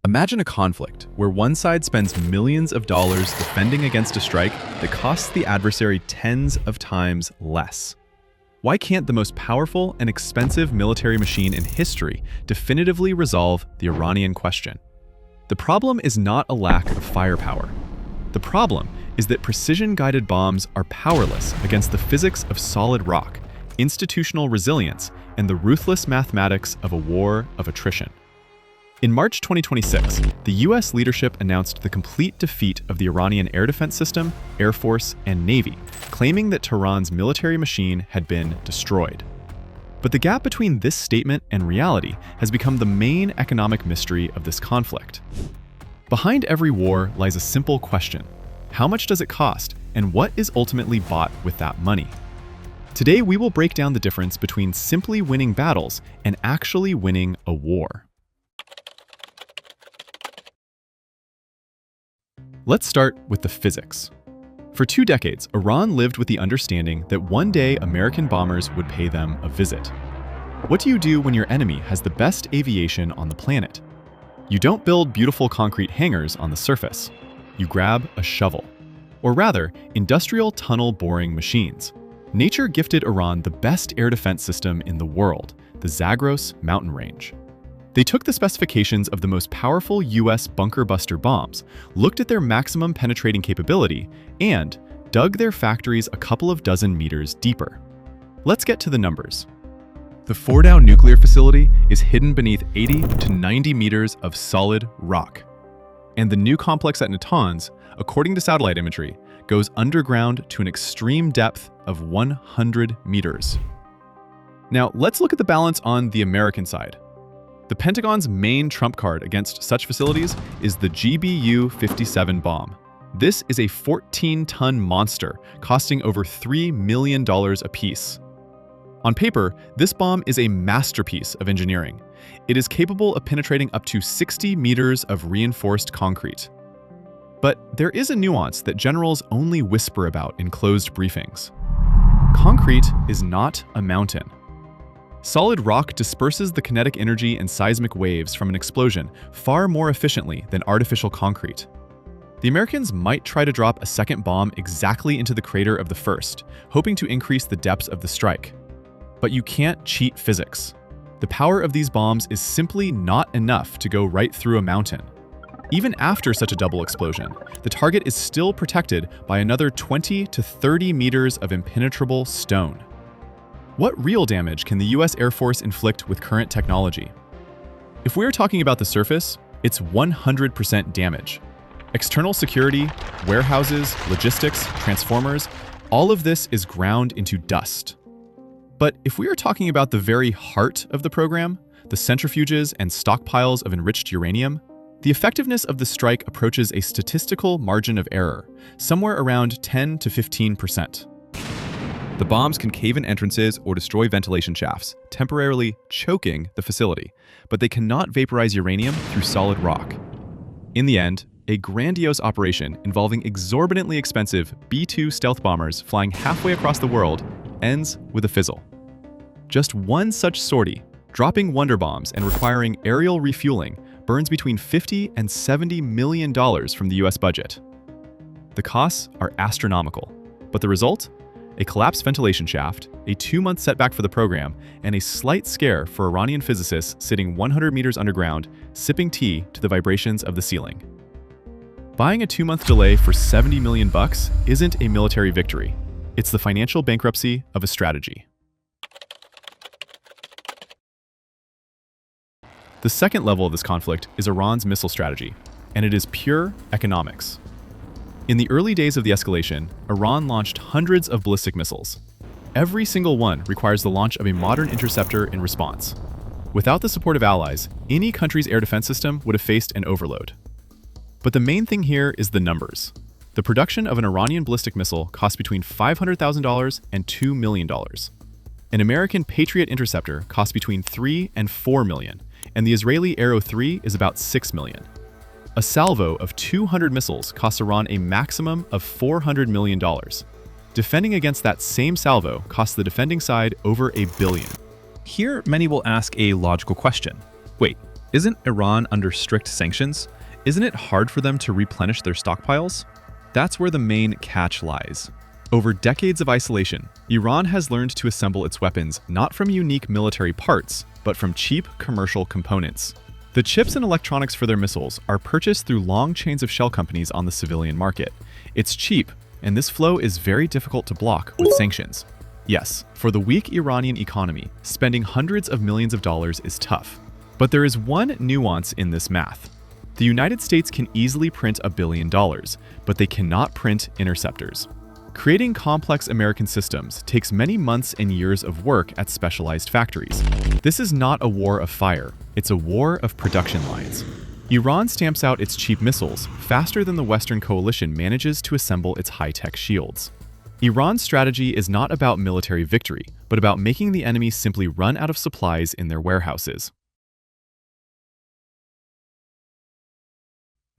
Imagine a conflict where one side spends millions of dollars defending against a strike that costs the adversary tens of times less. Why can't the most powerful and expensive military machine in history definitively resolve the Iranian question? The problem is not a lack of firepower. The problem is that precision-guided bombs are powerless against the physics of solid rock, institutional resilience, and the ruthless mathematics of a war of attrition. In March 2026, the US leadership announced the complete defeat of the Iranian air defense system, air force, and navy, claiming that Tehran's military machine had been destroyed. But the gap between this statement and reality has become the main economic mystery of this conflict. Behind every war lies a simple question: how much does it cost, and what is ultimately bought with that money? Today, we will break down the difference between simply winning battles and actually winning a war. Let's start with the physics. For 2 decades, Iran lived with the understanding that one day American bombers would pay them a visit. What do you do when your enemy has the best aviation on the planet? You don't build beautiful concrete hangars on the surface. You grab a shovel. Or rather, industrial tunnel boring machines. Nature gifted Iran the best air defense system in the world, the Zagros mountain range. They took the specifications of the most powerful US bunker buster bombs, looked at their maximum penetrating capability, and dug their factories a couple of dozen meters deeper. Let's get to the numbers. The Fordow nuclear facility is hidden beneath 80 to 90 meters of solid rock. And the new complex at Natanz, according to satellite imagery, goes underground to an extreme depth of 100 meters. Now, let's look at the balance on the American side. The Pentagon's main trump card against such facilities is the GBU-57 bomb. This is a 14-ton monster costing over $3 million apiece. On paper, this bomb is a masterpiece of engineering. It is capable of penetrating up to 60 meters of reinforced concrete. But there is a nuance that generals only whisper about in closed briefings. Concrete is not a mountain. Solid rock disperses the kinetic energy and seismic waves from an explosion far more efficiently than artificial concrete. The Americans might try to drop a second bomb exactly into the crater of the first, hoping to increase the depths of the strike. But you can't cheat physics. The power of these bombs is simply not enough to go right through a mountain. Even after such a double explosion, the target is still protected by another 20 to 30 meters of impenetrable stone. What real damage can the US Air Force inflict with current technology? If we're talking about the surface, it's 100% damage. External security, warehouses, logistics, transformers, all of this is ground into dust. But if we are talking about the very heart of the program, the centrifuges and stockpiles of enriched uranium, the effectiveness of the strike approaches a statistical margin of error, somewhere around 10 to 15%. The bombs can cave in entrances or destroy ventilation shafts, temporarily choking the facility, but they cannot vaporize uranium through solid rock. In the end, a grandiose operation involving exorbitantly expensive B-2 stealth bombers flying halfway across the world ends with a fizzle. Just one such sortie, dropping wonder bombs and requiring aerial refueling, burns between $50 and $70 million from the US budget. The costs are astronomical, but the result? A collapsed ventilation shaft, a 2-month setback for the program, and a slight scare for Iranian physicists sitting 100 meters underground, sipping tea to the vibrations of the ceiling. Buying a 2-month delay for $70 million isn't a military victory. It's the financial bankruptcy of a strategy. The second level of this conflict is Iran's missile strategy, and it is pure economics. In the early days of the escalation, Iran launched hundreds of ballistic missiles. Every single one requires the launch of a modern interceptor in response. Without the support of allies, any country's air defense system would have faced an overload. But the main thing here is the numbers. The production of an Iranian ballistic missile costs between $500,000 and $2 million. An American Patriot interceptor costs between $3 and $4 million, and the Israeli Arrow 3 is about $6 million. A salvo of 200 missiles costs Iran a maximum of $400 million. Defending against that same salvo costs the defending side over $1 billion. Here, many will ask a logical question. Wait, Isn't Iran under strict sanctions? Isn't it hard for them to replenish their stockpiles? That's where the main catch lies. Over decades of isolation, Iran has learned to assemble its weapons not from unique military parts, but from cheap commercial components. The chips and electronics for their missiles are purchased through long chains of shell companies on the civilian market. It's cheap, and this flow is very difficult to block with sanctions. Yes, for the weak Iranian economy, spending hundreds of millions of dollars is tough. But there is one nuance in this math. The United States can easily print $1 billion, but they cannot print interceptors. Creating complex American systems takes many months and years of work at specialized factories. This is not a war of fire, it's a war of production lines. Iran stamps out its cheap missiles faster than the Western coalition manages to assemble its high-tech shields. Iran's strategy is not about military victory, but about making the enemy simply run out of supplies in their warehouses.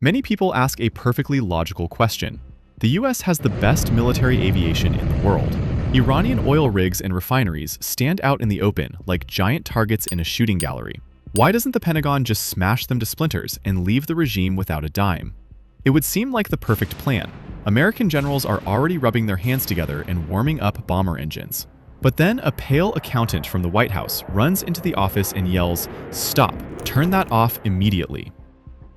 Many people ask a perfectly logical question. The US has the best military aviation in the world. Iranian oil rigs and refineries stand out in the open like giant targets in a shooting gallery. Why doesn't the Pentagon just smash them to splinters and leave the regime without a dime? It would seem like the perfect plan. American generals are already rubbing their hands together and warming up bomber engines. But then a pale accountant from the White House runs into the office and yells, "Stop, turn that off immediately."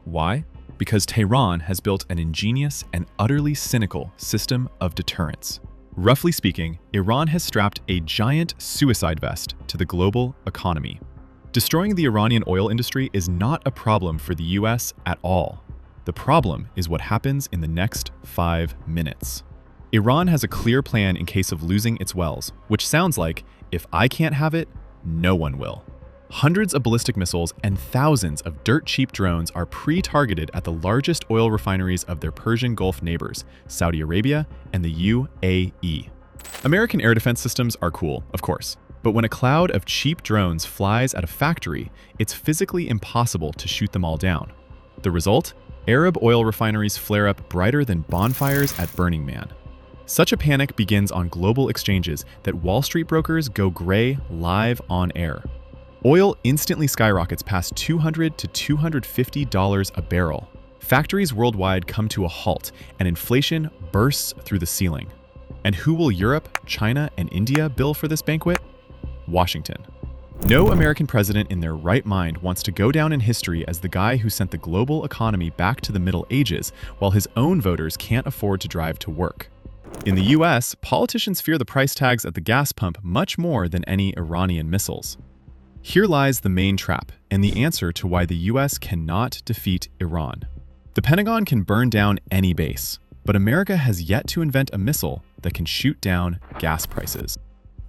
Why? Because Tehran has built an ingenious and utterly cynical system of deterrence. Roughly speaking, Iran has strapped a giant suicide vest to the global economy. Destroying the Iranian oil industry is not a problem for the US at all. The problem is what happens in the next 5 minutes. Iran has a clear plan in case of losing its wells, which sounds like, if I can't have it, no one will. Hundreds of ballistic missiles and thousands of dirt-cheap drones are pre-targeted at the largest oil refineries of their Persian Gulf neighbors, Saudi Arabia and the UAE. American air defense systems are cool, of course, but when a cloud of cheap drones flies at a factory, it's physically impossible to shoot them all down. The result? Arab oil refineries flare up brighter than bonfires at Burning Man. Such a panic begins on global exchanges that Wall Street brokers go gray live on air. Oil instantly skyrockets past $200 to $250 a barrel. Factories worldwide come to a halt, and inflation bursts through the ceiling. And who will Europe, China, and India bill for this banquet? Washington. No American president in their right mind wants to go down in history as the guy who sent the global economy back to the Middle Ages while his own voters can't afford to drive to work. In the US, politicians fear the price tags at the gas pump much more than any Iranian missiles. Here lies the main trap and the answer to why the US cannot defeat Iran. The Pentagon can burn down any base, but America has yet to invent a missile that can shoot down gas prices.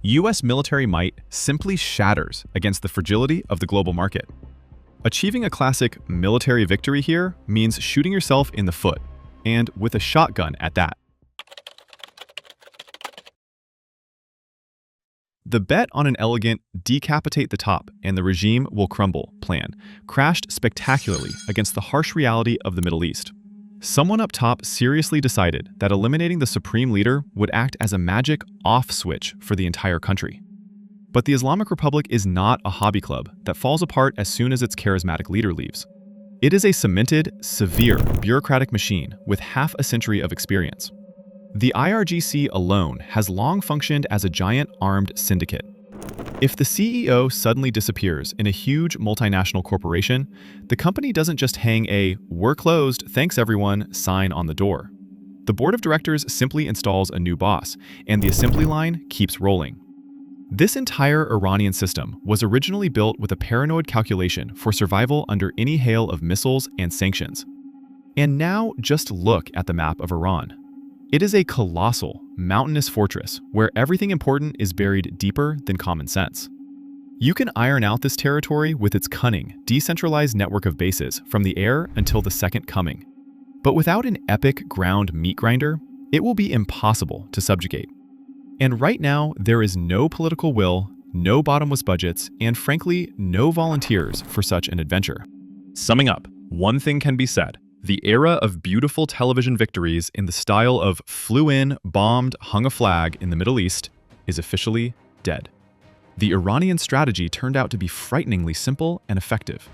US military might simply shatters against the fragility of the global market. Achieving a classic military victory here means shooting yourself in the foot, and with a shotgun at that. The bet on an elegant decapitate the top and the regime will crumble plan crashed spectacularly against the harsh reality of the Middle East. Someone up top seriously decided that eliminating the supreme leader would act as a magic off switch for the entire country. But the Islamic Republic is not a hobby club that falls apart as soon as its charismatic leader leaves. It is a cemented, severe bureaucratic machine with half a century of experience. The IRGC alone has long functioned as a giant armed syndicate. If the CEO suddenly disappears in a huge multinational corporation, the company doesn't just hang a "we're closed, thanks everyone" sign on the door. The board of directors simply installs a new boss, and the assembly line keeps rolling. This entire Iranian system was originally built with a paranoid calculation for survival under any hail of missiles and sanctions. And now just look at the map of Iran. It is a colossal, mountainous fortress where everything important is buried deeper than common sense. You can iron out this territory with its cunning, decentralized network of bases from the air until the second coming. But without an epic ground meat grinder, it will be impossible to subjugate. And right now, there is no political will, no bottomless budgets, and frankly, no volunteers for such an adventure. Summing up, one thing can be said. The era of beautiful television victories in the style of flew in, bombed, hung a flag in the Middle East is officially dead. The Iranian strategy turned out to be frighteningly simple and effective.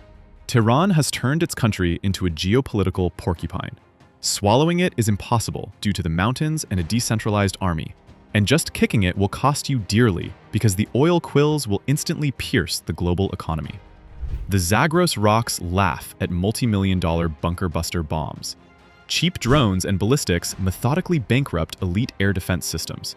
Tehran has turned its country into a geopolitical porcupine. Swallowing it is impossible due to the mountains and a decentralized army. And just kicking it will cost you dearly because the oil quills will instantly pierce the global economy. The Zagros rocks laugh at multi-million-dollar bunker buster bombs. Cheap drones and ballistics methodically bankrupt elite air defense systems.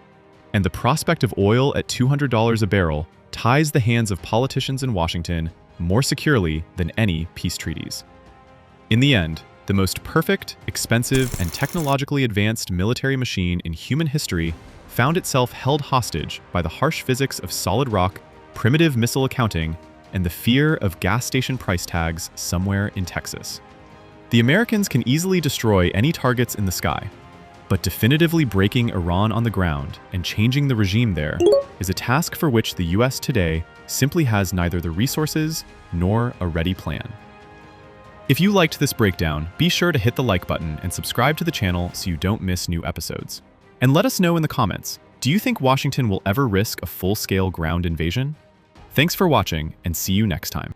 And the prospect of oil at $200 a barrel ties the hands of politicians in Washington more securely than any peace treaties. In the end, the most perfect, expensive, and technologically advanced military machine in human history found itself held hostage by the harsh physics of solid rock, primitive missile accounting, and the fear of gas station price tags somewhere in Texas. The Americans can easily destroy any targets in the sky, but definitively breaking Iran on the ground and changing the regime there is a task for which the US today simply has neither the resources nor a ready plan. If you liked this breakdown, be sure to hit the like button and subscribe to the channel so you don't miss new episodes. And let us know in the comments, do you think Washington will ever risk a full-scale ground invasion? Thanks for watching, and see you next time.